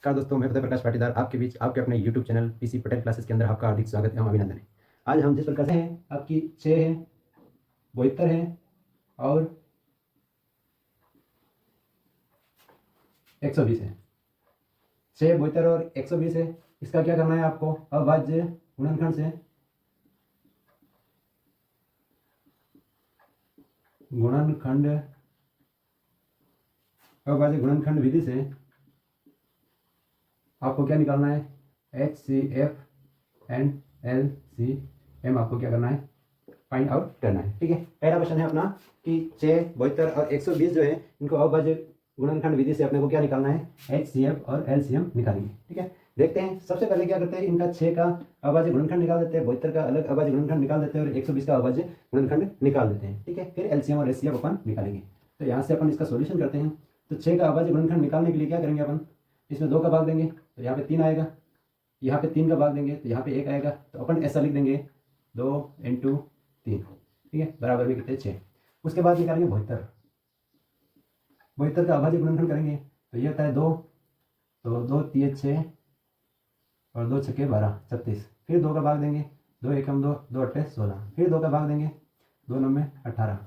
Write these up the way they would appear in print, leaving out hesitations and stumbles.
नमस्कार दोस्तों, मैं फतेह प्रकाश पाटीदार आपके बीच आपके अपने YouTube channel PC Patel classes के अंदर आपका हार्दिक स्वागत एवं अभिनंदन है। आज हम जिस प्रकार से हैं आपकी 6 है, 72 है और 120 है। 6, 72 और 120 है। इसका क्या करना है आपको? अभाज्य गुणनखंड से अभाज्य गुणनखंड विधि से आपको क्या निकालना है? HCF एंड LCM आपको क्या करना है? फाइंड आउट करना है। ठीक है, पहला क्वेश्चन है अपना कि 6, 72 और 120 जो है इनको अभाज्य गुणनखंड विधि से अपने को क्या निकालना है? HCF और LCM निकालेंगे। ठीक है, देखते हैं। सबसे पहले क्या करते हैं, इनका 6 का अभाज्य गुणनखंड निकाल देते हैं, 72 का अलग अभाज्य गुणनखंड निकाल देते हैं और 120 का अभाज्य गुणनखंड निकाल देते हैं। ठीक है, फिर LCM और HCF अपन निकालेंगे। तो यहाँ से अपन इसका सोल्यूशन करते हैं। तो 6 का अभाज्य गुणनखंड निकालने के लिए क्या करेंगे अपन? इसमें 2 का भाग देंगे तो यहाँ पे 3 आएगा, यहाँ पे 3 का भाग देंगे तो यहाँ पे 1 आएगा। तो अपन ऐसा लिख देंगे 2 × 3। ठीक है, बराबर में कितने? 6। उसके बाद निकालेंगे 72। 72 का अभाज्य गुणनखंड करेंगे तो ये होता है 2, तो 2 × 3 = 6 और 2 × 6 = 12, 36। फिर 2 का भाग देंगे, 2 × 1 = 2, 2 × 8 = 16। फिर 2 का भाग देंगे, 2 × 9 = 18।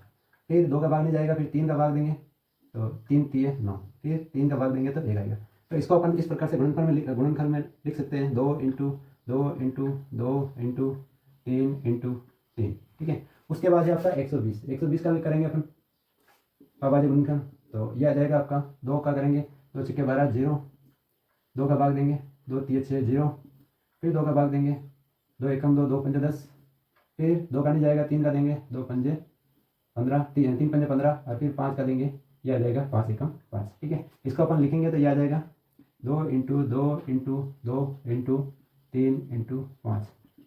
फिर 2 का भाग नहीं जाएगा, फिर 3 का भाग देंगे तो 3 × 3 = 9। फिर 3 का भाग देंगे तो 1 आएगा। तो इसको अपन इस प्रकार से गुणनखंड में लिख सकते हैं 2 × 2 × 2 × 3 × 3। ठीक है, उसके बाद है आपका 120। 120 का भी करेंगे अपन अभाज्य गुणनखंड, तो ये आ जाएगा आपका 2 का करेंगे, 2 × 6 = 12, 0। 2 का भाग देंगे, 2 × 3 = 6, 0। फिर 2 का भाग देंगे, 2 × 1 = 2, 2 × 5 = 10। फिर 2 का नहीं जाएगा, 3 का देंगे, 2 × 5 = 15, 3 × 5 = 15 और फिर 5 का देंगे, ये आ जाएगा 5 × 5। ठीक है, इसको अपन लिखेंगे तो ये आ जाएगा 2 × 2 × 2 × 3 × 5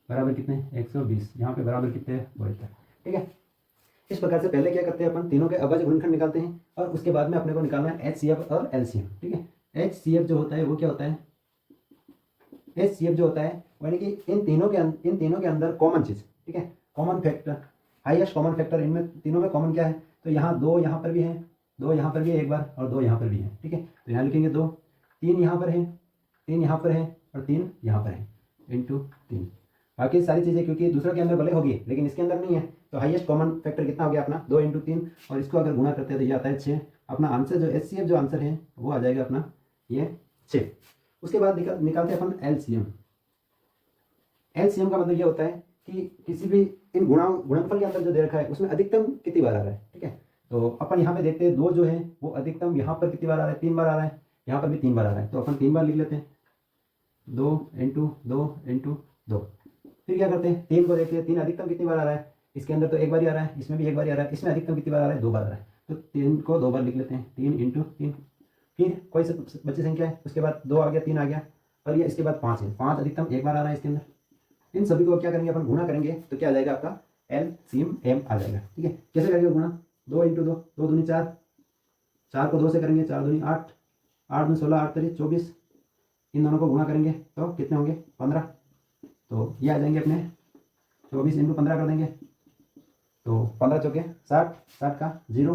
बराबर कितने? 120। यहाँ पे बराबर कितने? 72। ठीक है, इस प्रकार से पहले क्या करते हैं अपन? तीनों के अभाज्य गुणनखंड निकालते हैं और उसके बाद में अपने को निकालना है HCF और LCM। ठीक है, HCF जो होता है वो क्या होता है? HCF जो होता है यानी कि इन तीनों के अंदर कॉमन चीज। ठीक है, common factor, highest common factor इनमें तीनों में कॉमन क्या है? तो यहाँ 2 यहाँ पर भी है, 2 यहाँ पर भी है एक बार और 2 यहाँ पर भी है। ठीक है, तो यहाँ लिखेंगे 2, 3 यहाँ पर है, 3 यहाँ पर है और 3 यहाँ पर है इंटू 3। बाकी सारी चीज़ें क्योंकि दूसरे के अंदर भले होगी लेकिन इसके अंदर नहीं है, तो हाईएस्ट कॉमन फैक्टर कितना हो गया अपना? 2 × 3 और इसको अगर गुणा करते हैं तो ये आता है 6। अपना आंसर जो HCF जो आंसर है वो आ जाएगा अपना ये 6। उसके बाद निकालते हैं अपन LCM। LCM का मतलब ये होता है कि किसी भी इन गुणनफल के अंदर जो दे रखा है उसमें अधिकतम कितनी बार आ रहा है। ठीक है, तो अपन यहाँ पे देखते हैं 2 जो है वो अधिकतम यहाँ पर कितनी बार आ रहा है? 3 बार आ रहा है, यहाँ पर भी 3 बार आ रहा है, तो अपन 3 बार लिख लेते हैं 2 × 2 × 2। फिर क्या करते हैं? 3 को देखते हैं 3 अधिकतम कितनी बार आ रहा है? इसके अंदर तो एक बार ही आ रहा है, इसमें भी एक बार ही आ रहा है, इसमें अधिकतम कितनी बार आ रहा है? 2 बार आ रहा है, तो 3 को 2 बार लिख लेते हैं 3 × 3। फिर कोई बच्ची संख्या है, उसके बाद 2 आ गया, 3 आ गया और ये इसके बाद 5 है, 5 अधिकतम एक बार आ रहा है इसके अंदर। इन सभी को क्या करेंगे अपन? गुणा करेंगे तो क्या आ जाएगा आपका? LCM आ जाएगा। ठीक है, कैसे करेंगे गुणा? 2 × 2, 2 दूनी 4, 4 को 2 से करेंगे, 4 दूनी 8, 8 दूनी 16, 8 तेरी 24। इन दोनों को गुणा करेंगे तो कितने होंगे? 15। तो ये आ जाएंगे अपने 24 × 15 कर देंगे तो 15 × 4 = 60, 60 का 0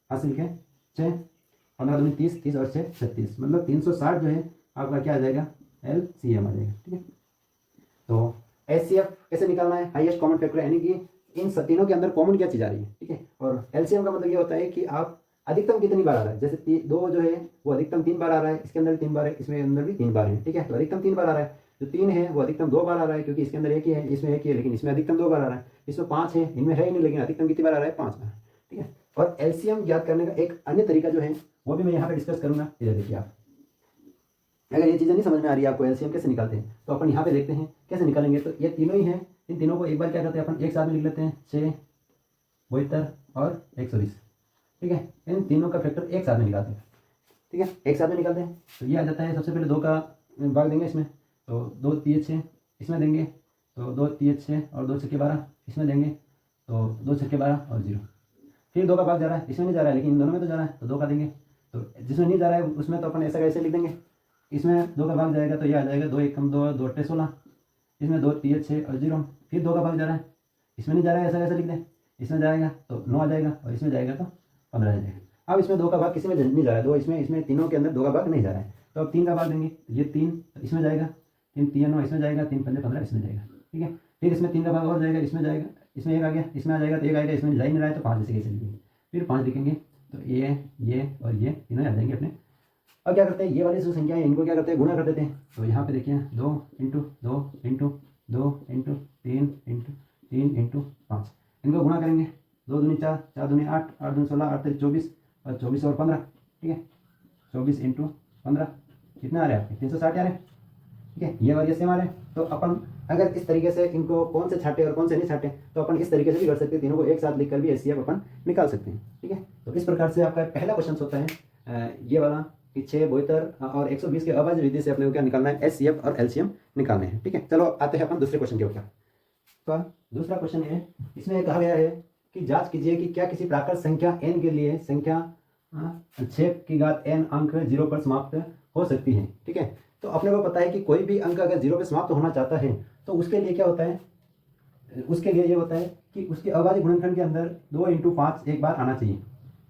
हासिल के 6, 15 दूनी 30, 30 और 6 36, मतलब 360 जो है आपका क्या आ जाएगा? LCM आ जाएगा। ठीक है, तो HCF कैसे निकालना है? हाईएस्ट कॉमन फैक्टर, यानी कि इन तीनों के अंदर कॉमन क्या चीज आ रही है। ठीक है, और LCM का मतलब ये होता है कि आप अधिकतम कितनी बार आ रहा है। जैसे 2 जो है वो अधिकतम 3 बार आ रहा है, इसके अंदर भी 3 बार है, इसमें अंदर भी 3 बार है। ठीक है, तो अधिकतम 3 बार आ रहा है। जो 3 है वो अधिकतम 2 बार आ रहा है क्योंकि इसके अंदर एक ही है, इसमें एक ही है, लेकिन इसमें अधिकतम 2 बार आ रहा है। इसमें 5 है, इनमें है ही नहीं, लेकिन अधिकतम कितनी बार आ रहा है? 5 बार। ठीक है, और LCM ज्ञात करने का एक अन्य तरीका जो है वो भी मैं यहाँ पे डिस्कस करूंगा। इधर देखिए आप, अगर ये चीज़ें नहीं समझ में आ रही है आपको LCM कैसे निकालते हैं तो अपन यहाँ पे देखते हैं कैसे निकालेंगे। तो ये तीनों ही हैं, इन तीनों को एक बार क्या करते हैं अपन? एक साथ में लिख लेते हैं 6, 72 और 120। ठीक है, इन तीनों का फैक्टर एक साथ में निकालते हैं। ठीक है, एक साथ में निकालते हैं तो ये आ जाता है। सबसे पहले 2 का भाग देंगे इसमें, तो 2 × 3 = 6 इसमें देंगे, तो 2 × 3 = 6 और 2 × 6 = 12 इसमें देंगे, तो 2 × 6 = 12 और 0। फिर 2 का भाग जा रहा है, इसमें नहीं जा रहा है लेकिन इन दोनों में तो जा रहा है, तो 2 का देंगे। तो जिसमें नहीं जा रहा है उसमें तो अपन ऐसा कैसे लिख देंगे? इसमें 2 का भाग जाएगा तो ये आ जाएगा 2 × 1 = 2, 2 × 8 = 16, इसमें 2 × 3 = 6 और 0। फिर 2 का भाग जा रहा है, इसमें नहीं जा रहा है, ऐसा कैसे लिख दें? इसमें जाएगा तो 9 आ जाएगा और इसमें जाएगा तो 15 आ जाएगा। अब इसमें 2 का भाग किसी में नहीं जा रहा है, 2 इसमें तीनों के अंदर 2 का भाग नहीं जा रहा है, तो अब 3 का भाग देंगे, ये 3 इसमें जाएगा, 3 3 इसमें जाएगा, 3 पंजे 15 इसमें जाएगा, ठीक है। फिर इसमें 3 का भाग और जाएगा, इसमें जाएगा, इसमें एक आ गया, इसमें आ जाएगा तो एक आएगा, इसमें जा ही नहीं रहा है तो 5 जैसे कैसे लिखेंगे, फिर 5 लिखेंगे तो ये और ये तीनों आ जाएंगे अपने। अब क्या करते हैं, ये वाली जो संख्या है इनको क्या करते हैं, गुणा कर देते हैं। तो यहाँ पे देखिए 2 into 2 into 2 into 3 into 3 into 5, इनको गुणा करेंगे। 2 दूनी 4, 4 दूनी 8, 8 दूनी 16, 8 तेरी 24 और 24 और 15, ठीक है। 24 इंटू 15 कितना आ रहा है आपके 360 आ रहे हैं, ठीक है। ये और ये सेम आ रहे हैं। तो अपन अगर इस तरीके से इनको कौन से छाटे और कौन से नहीं छाटे, तो अपन इस तरीके से भी कर सकते हैं, तीनों को एक साथ लिखकर भी एचसीएफ अपन निकाल सकते हैं, ठीक है। तो इस प्रकार से आपका पहला क्वेश्चन होता है ये वाला कि 6, 72 और 120 के अभाज्य विधि से अपने को क्या निकालना है, एचसीएफ और एलसीएम निकालने हैं, ठीक है। चलो आते हैं अपन दूसरे क्वेश्चन के ऊपर। तो दूसरा क्वेश्चन है, इसमें कहा गया है कि जांच कीजिए कि क्या किसी प्राकृत संख्या n के लिए संख्या 6 की घात n अंक 0 पर समाप्त हो सकती है, ठीक है। तो अपने को पता है कि कोई भी अंक अगर 0 पर समाप्त होना चाहता है तो उसके लिए क्या होता है, उसके लिए ये होता है कि उसके अभाज्य गुणनखंड के अंदर 2 इंटू 5 एक बार आना चाहिए,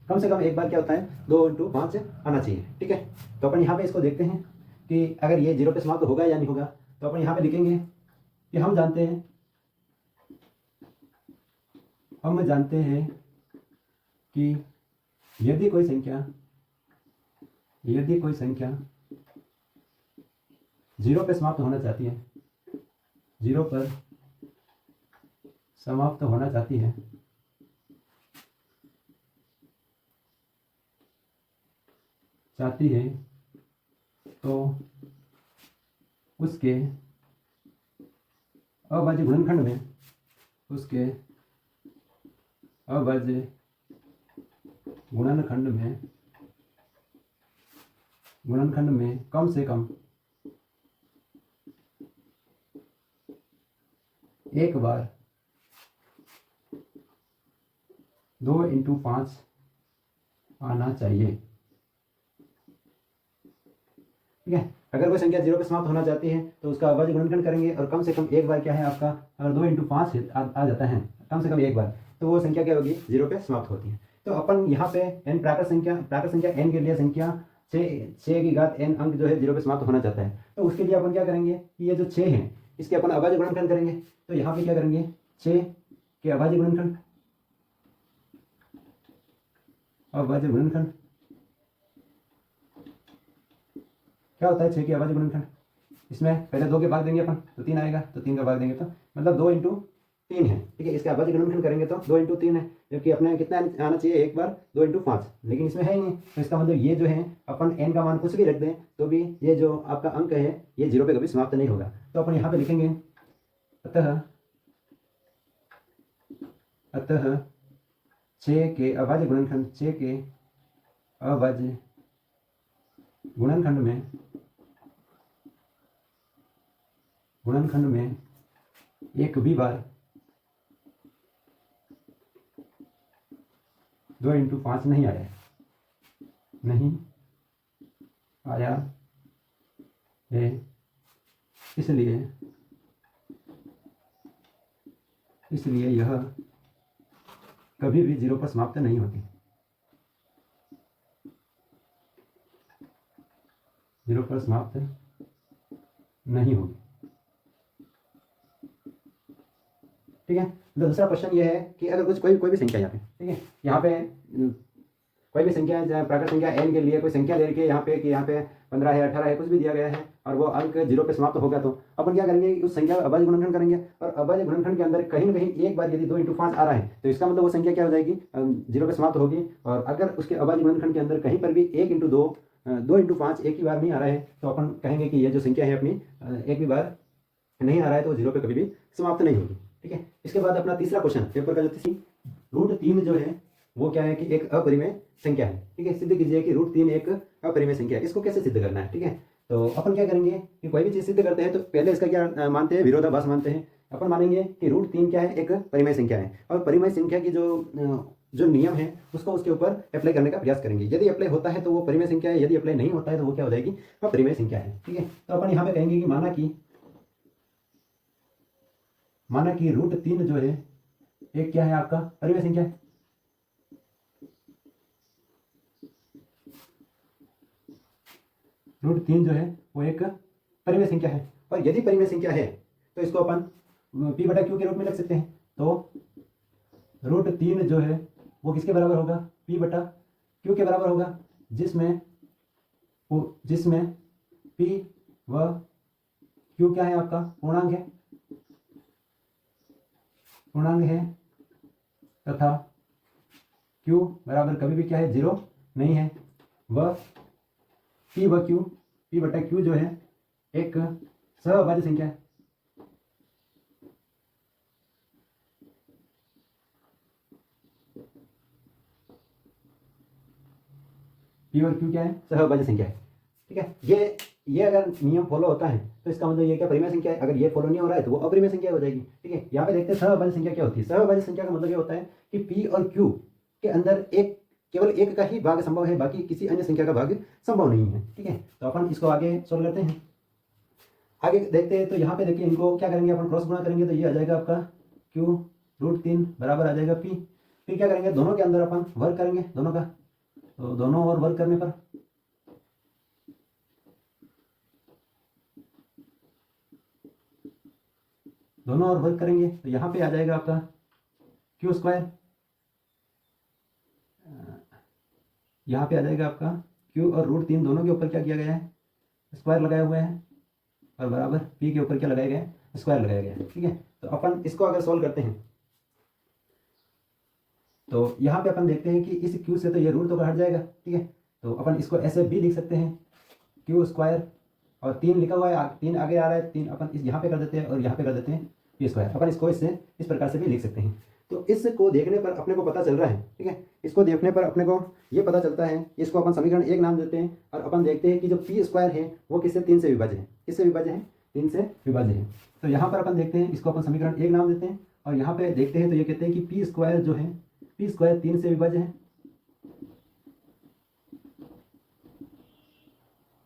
कम से कम एक बार क्या होता है 2 इंटू 5 आना चाहिए, ठीक है। तो अपन यहाँ पे इसको देखते हैं कि अगर ये 0 पे समाप्त होगा या नहीं होगा। तो अपन यहाँ पे लिखेंगे कि हम जानते हैं कि यदि कोई संख्या 0 पे समाप्त होना चाहती है, 0 पर समाप्त होना चाहती है, तो उसके अभाज्य गुणनखंड में कम से कम एक बार 2 इंटू 5 आना चाहिए, ठीक है। अगर कोई संख्या 0 पे समाप्त होना चाहती है तो उसका अभाज्य गुणनखंड करेंगे और कम से कम एक बार क्या है आपका, अगर 2 इंटू 5 आ जाता है कम से कम एक बार, तो वो संख्या क्या होगी 0 पे समाप्त होती है। तो अपन यहाँ पे n प्राकृत संख्या n के लिए संख्या 6 की घात n अंक जो है 0 पे समाप्त होना चाहता है, तो उसके लिए अपन क्या करेंगे कि ये जो 6 है इसके अपन अभाज्य गुणनखंड करेंगे। तो यहाँ पे क्या करेंगे, 6 के अभाज्य गुणनखंड क्या होता है, 6 के अभाज्य गुणनखंड, इसमें पहले 2 के भाग देंगे अपन तो 3 आएगा, तो 3 का भाग देंगे तो मतलब 2 इंटू 3 है, ठीक है। इसके अभाज्य गुणनखंड करेंगे तो 2 इंटू 3 है, जबकि अपने कितना आना चाहिए एक बार 2 इंटू 5, लेकिन इसमें है ही नहीं। तो इसका मतलब ये जो है अपन n का मान कुछ भी रख दें तो भी ये जो आपका अंक है ये 0 पे कभी समाप्त नहीं होगा। तो अपन यहाँ पे लिखेंगे अतः 6 के अभाज्य गुणनखंड में एक भी बार 2 इंटू 5 नहीं आया है, इसलिए यह कभी भी 0 पर समाप्त नहीं होती, 0 पर समाप्त नहीं होगी, ठीक है। दूसरा क्वेश्चन ये है कि अगर कोई भी संख्या यहाँ पे, ठीक है, यहाँ पे कोई भी संख्या प्राकृत संख्या n के लिए कोई संख्या ले रखी है यहाँ पे 15 है 18 है कुछ भी दिया गया है और वो अंक 0 पे समाप्त होगा, तो अपन क्या करेंगे उस संख्या का अभाज्य गुणनखंड करेंगे और अभाज्य गुणनखंड के अंदर कहीं ना कहीं एक बार यदि 2 इंटू 5 आ रहा है तो इसका मतलब वो संख्या क्या हो जाएगी 0 पे समाप्त होगी। और अगर उसके अभाज्य गुणनखंड के अंदर कहीं पर भी 1 इंटू 2 इंटू 5 एक ही बार नहीं आ रहा है तो अपन कहेंगे कि ये जो संख्या है अपनी एक भी बार नहीं आ रहा है तो 0 पे कभी भी समाप्त नहीं होगी, ठीक है। इसके बाद अपना तीसरा क्वेश्चन पेपर का जो √3 जो है वो क्या है कि एक अपरिमेय संख्या है, ठीक है। सिद्ध कीजिए कि √3 एक अपरिमेय संख्या है, इसको कैसे सिद्ध करना है, ठीक है। तो अपन क्या करेंगे कि कोई भी चीज़ सिद्ध करते हैं तो पहले इसका क्या मानते हैं, विरोधाभास मानते हैं। अपन मानेंगे कि √3 क्या है, एक परिमेय संख्या है और परिमेय संख्या की जो नियम है उसको उसके ऊपर अप्लाई करने का प्रयास करेंगे। यदि अप्लाई होता है तो वो परिमेय संख्या है, यदि अप्लाई नहीं होता है तो वो क्या हो जाएगी, वो परिमेय संख्या है, ठीक है। तो अपन यहाँ पे कहेंगे कि माना कि √3 जो है एक क्या है आपका परिमेय संख्या है, √3 जो है वो एक परिमेय संख्या है, और यदि परिमेय संख्या है तो इसको अपन p/q के रूप में लिख सकते हैं। तो √3 जो है वो किसके बराबर होगा, p/q के बराबर होगा, जिसमें p व q क्या है, आपका पूर्णांक है तथा q बराबर कभी भी क्या है, 0 नहीं है। वह p/q जो है एक सहअभाज्य संख्या है। p और q क्या है, सहअभाज्य संख्या है। ठीक है, ये अगर नियम फॉलो होता है तो इसका मतलब ये क्या, परिमेय संख्या है। अगर ये फॉलो नहीं हो रहा है तो वो अपरिमेय संख्या हो जाएगी। ठीक है, यहाँ पे देखते हैं सहअभाज्य संख्या क्या होती है। सहअभाज्य संख्या का मतलब ये होता है कि p और q के अंदर केवल एक का ही भाग संभव है, बाकी किसी अन्य संख्या का भाग संभव नहीं है। ठीक है, तो अपन इसको आगे सोल्व करते हैं। आगे देखते हैं, तो यहाँ पे देखिए इनको क्या करेंगे, अपन क्रॉस गुणा करेंगे तो ये आ जाएगा आपका q√3 बराबर आ जाएगा p। फिर क्या करेंगे, दोनों के अंदर अपन वर्ग करेंगे दोनों का, तो दोनों और वर्ग करने पर दोनों और वर्ग करेंगे तो यहाँ पे आ जाएगा आपका q²। यहाँ पे आ जाएगा आपका q और √3 दोनों के ऊपर क्या किया गया है, स्क्वायर लगाया हुआ है, और बराबर p के ऊपर क्या लगाया गया है, स्क्वायर लगाया गया है। ठीक है, तो अपन इसको अगर सोल्व करते हैं तो यहाँ पे अपन देखते हैं कि इस q से तो ये रूट तो हट जाएगा। ठीक है, तो अपन इसको ऐसे भी लिख सकते हैं q², और 3 लिखा हुआ है, 3 आगे आ रहा है, 3 अपन इस यहाँ पे कर देते हैं और यहाँ पे कर देते हैं p²। अपन इसको इससे इस प्रकार से भी लिख सकते हैं। तो इसको देखने पर अपने को पता चल रहा है, ठीक है, इसको देखने पर अपने को ये पता चलता है, इसको अपन समीकरण 1 नाम देते हैं, और अपन देखते हैं कि जो p² है वो किससे, 3 से विभाज्य है। किससे विभाज्य है, 3 से विभाज्य है। तो यहाँ पर अपन देखते हैं, इसको अपन समीकरण 1 नाम देते हैं, और यहाँ पे देखते हैं तो ये कहते हैं कि p² जो है, p² 3 से विभाज्य है,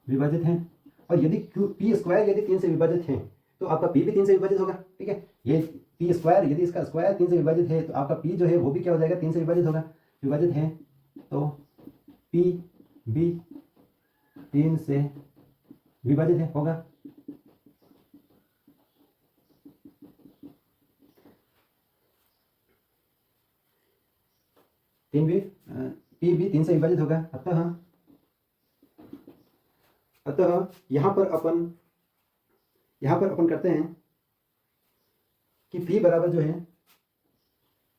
विभाजित है। और यदि p² यदि 3 से विभाजित है तो आपका p भी 3 से विभाजित होगा। ठीक है, ये p² यदि इसका स्क्वायर 3 से विभाजित है तो आपका p जो है वो भी क्या हो जाएगा, 3 से विभाजित होगा। विभाजित है तो p भी 3 से विभाजित है होगा। p भी 3 से विभाजित होगा। अतः यहाँ पर अपन करते हैं कि p बराबर जो है,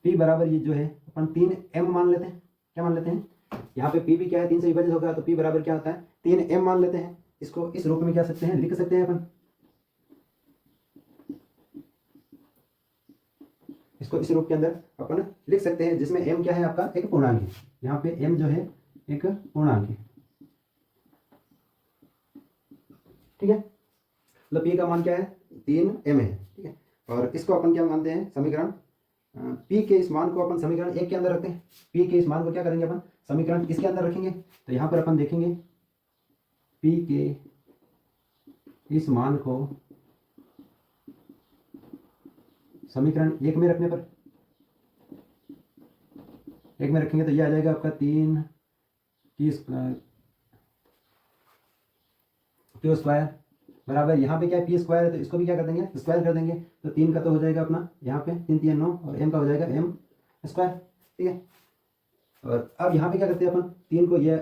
p बराबर ये जो है अपन 3m मान लेते हैं। क्या मान लेते हैं, यहाँ पे p भी क्या है, 3 से विभाजित होगा, तो p बराबर क्या होता है, 3m मान लेते हैं। इसको इस रूप में क्या सकते हैं, लिख सकते हैं अपन, इसको इस रूप के अंदर अपन लिख सकते हैं, जिसमें m क्या है, आपका एक पूर्णांक है। यहाँ पे m जो है एक पूर्णांक है। ठीक है, मतलब p का मान क्या है, 3m है। ठीक है, और इसको अपन क्या मानते हैं, समीकरण p के इस मान को अपन समीकरण 1 के अंदर रखते हैं। p के इस मान को क्या करेंगे, अपन समीकरण इसके अंदर रखेंगे। तो यहाँ पर अपन देखेंगे p के इस मान को समीकरण 1 में रखने पर, 1 में रखेंगे तो यह आ जाएगा आपका 3 q² बराबर, यहाँ पे क्या है, p² है तो इसको भी क्या कर देंगे, स्क्वायर कर देंगे। तो 3 का तो हो जाएगा अपना यहाँ पे 3 3 9, और m का हो जाएगा m²। ठीक है, और अब यहाँ पे क्या करते हैं अपन, 3 को ये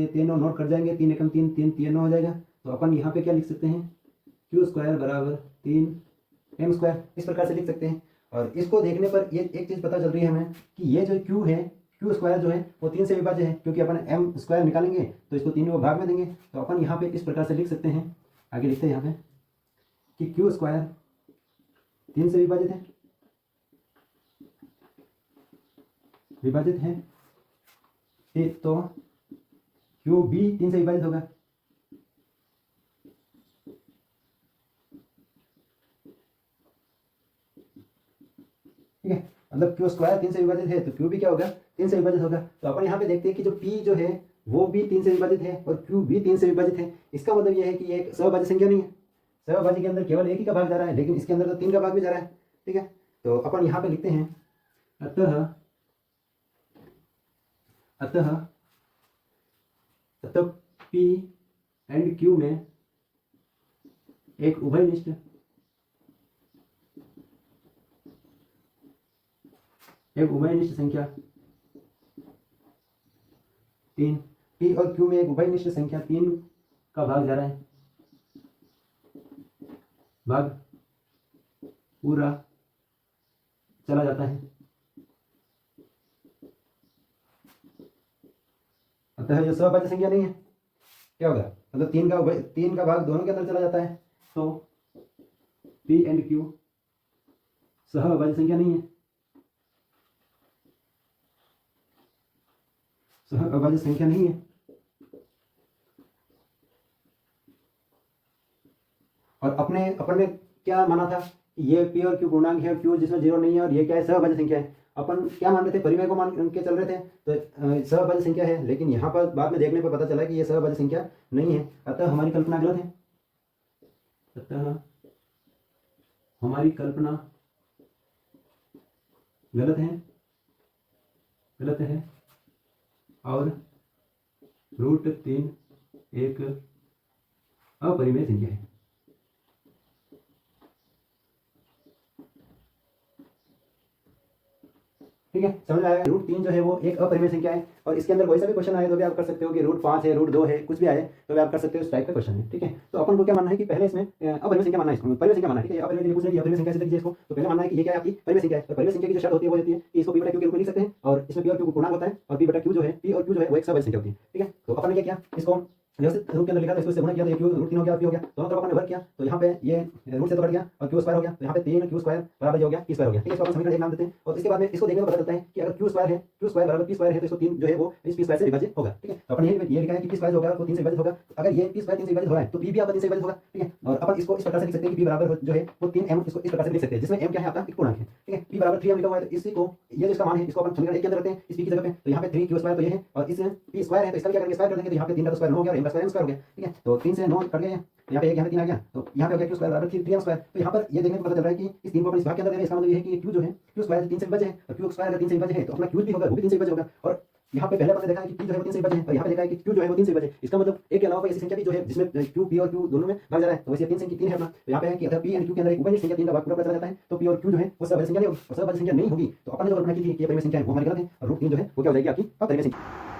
3 और नोट कर जाएंगे, 3 एकम 3 3 3 9 हो जाएगा। तो अपन यहाँ पे क्या लिख सकते हैं, q² बराबर 3m², इस प्रकार से लिख सकते हैं। और इसको देखने पर ये एक चीज़ पता चल रही है हमें कि ये जो q है, q² जो है वो 3 से विभाज्य है, क्योंकि अपन m² निकालेंगे तो इसको 3 भाग में देंगे। तो अपन यहाँ पे इस प्रकार से लिख सकते हैं, आगे लिखते हैं यहाँ पे कि q² 3 से विभाजित है, तो q भी 3 से विभाजित होगा। ठीक है, मतलब q² 3 से विभाजित है तो q भी क्या होगा, 3 से विभाजित होगा। तो अपन यहाँ पे देखते हैं कि जो p जो है वो भी 3 से विभाजित है और q भी 3 से विभाजित है। इसका मतलब यह है कि ये एक सहभाज्य संख्या नहीं है। सहभाज्य के अंदर केवल एक ही का भाग जा रहा है, लेकिन इसके अंदर तो 3 का भाग भी जा रहा है। ठीक है, तो अपन यहाँ पे लिखते हैं, अतः p एंड क्यू में एक उभयनिष्ठ संख्या 3, पी और क्यू में एक उभयनिष्ठ संख्या 3 का भाग जा रहा है, भाग पूरा चला जाता है। अतः यह सहभाज्य संख्या नहीं है। क्या होगा, मतलब 3 का भाग दोनों के अंदर चला जाता है, तो पी एंड क्यू सहभाज्य संख्या नहीं है, सहअभाज्य संख्या नहीं है। और अपन ने क्या माना था, ये पी और क्यू पूर्णांक है और क्यू जिसमें 0 नहीं है, और ये क्या है, सहअभाज्य संख्या है। अपन क्या मान रहे थे, परिमेय को मान के चल रहे थे, तो सहअभाज्य संख्या है। लेकिन यहाँ पर बाद में देखने पर पता चला कि ये सहअभाज्य संख्या नहीं है। अतः हमारी कल्पना गलत है, गलत है और √3 एक अपरिमेय संख्या है। ठीक है, समझ में आया। √3 जो है वो एक अपरिमेय संख्या है, और इसके अंदर कोई सा भी क्वेश्चन आए तो भी आप कर सकते हो कि √5 है, √2 है, कुछ भी आए तो भी आप कर सकते हो। इस टाइप का क्वेश्चन है। ठीक है, तो अपन को क्या मानना है कि पहले इसमें अपरिमेय संख्या मानना है, इसको परिमेय संख्या मानना है। ठीक है, अपरिमेय के लिए पूछ रहे हैं कि अपरिमेय संख्या से लीजिए इसको, तो पहले मानना है कि ये क्या है, आपकी परिमेय संख्या है। तो परिमेय संख्या की जो शर्त होती है वो होती है कि इसको p बटा q के रूप में लिख सकते हैं, और इसमें p और q पूर्णांक होता है, और p बटा q जो है, p और q जो है वो एक सहअभाज्य संख्या होती है। ठीक है, तो अपन ने क्या किया, इसको व्यवस्थित रूप के अंदर लिखा था, इसको इससे गुणा किया, तो ये q √3 हो गया, p हो गया, दोनों तरफ अपन ने वर्ग किया, तो यहाँ पे ये रूट से तो कट गया और q स्क्वायर हो गया, तो यहाँ पे 3q स्क्वायर बराबर हो गया p स्क्वायर हो गया। ठीक है, इसको अपन समीकरण 1 नाम देते हैं, और इसके बाद में इसको देखने पर पता चलता है कि अगर q स्क्वायर बराबर p स्क्वायर है, तो इसको 3 जो है वो इस p स्क्वायर से विभाजित होगा। ठीक है, तो अपन ये लिखा है कि p स्क्वायर होगा तो 3 से विभाजित होगा। अगर ये p स्क्वायर 3 से विभाजित हो रहा है तो p भी आपका 3 से विभाजित होगा। ठीक है, और अपन इसको इस प्रकार से लिख सकते हैं कि p बराबर जो है वो 3m, इसको इस प्रकार से लिख सकते हैं, जिसमें m क्या है, आपका एक पूर्णांक है। ठीक है, p बराबर 3m लिखा हुआ है, तो इसी को ये जो इसका मान है इसको अपन समीकरण 1 के अंदर रखते हैं, इस p की जगह पे, तो यहाँ पे 3q स्क्वायर तो ये है, और इस p स्क्वायर है तो इसका क्या करेंगे, स्क्वायर कर देंगे, तो यहाँ पे 3 का स्क्वायर 9 हो गया और m का स्क्वायर m स्क्वायर हो गया। ठीक है, तो 3 से 9 कट गए, तो यहाँ पे 1 यहाँ पे 3 आ गया, तो यहाँ पे हो गया q स्क्वायर बराबर 3m स्क्वायर। तो यहाँ पर ये देखने को पता चल रहा है कि इस 3 को अपन इस भाग के अंदर ले रहे हैं, इसका मतलब ये है कि q जो है q स्क्वायर 3 से विभाज्य है, और q स्क्वायर अगर 3 से विभाज्य है तो अपना q भी होगा, वो भी 3 से विभाज्य होगा। और यहाँ पे पहले आपने देखा है कि p जो है वो 3 से विभाज्य है, और यहाँ पे देखा है कि q जो है वो 3 से विभाज्य है। इसका मतलब एक के अलावा कोई ऐसी संख्या भी जो है जिसमें q p और q दोनों में भाग जा रहा है, तो वैसे 3 संख्या 3 है अपना। तो यहाँ पे है कि अगर p एंड q के अंदर एक उभयनिष्ठ संख्या 3 का भाग पूरा चला जाता है, तो p और q जो है वो सहअभाज्य संख्या नहीं होगी, और सहअभाज्य संख्या नहीं होगी तो अपन ने जो कल्पना की थी कि ये परिमेय संख्या है वो हमारी गलत है, और √3 जो है वो क्या हो जाएगी, आपकी अपरिमेय संख्या।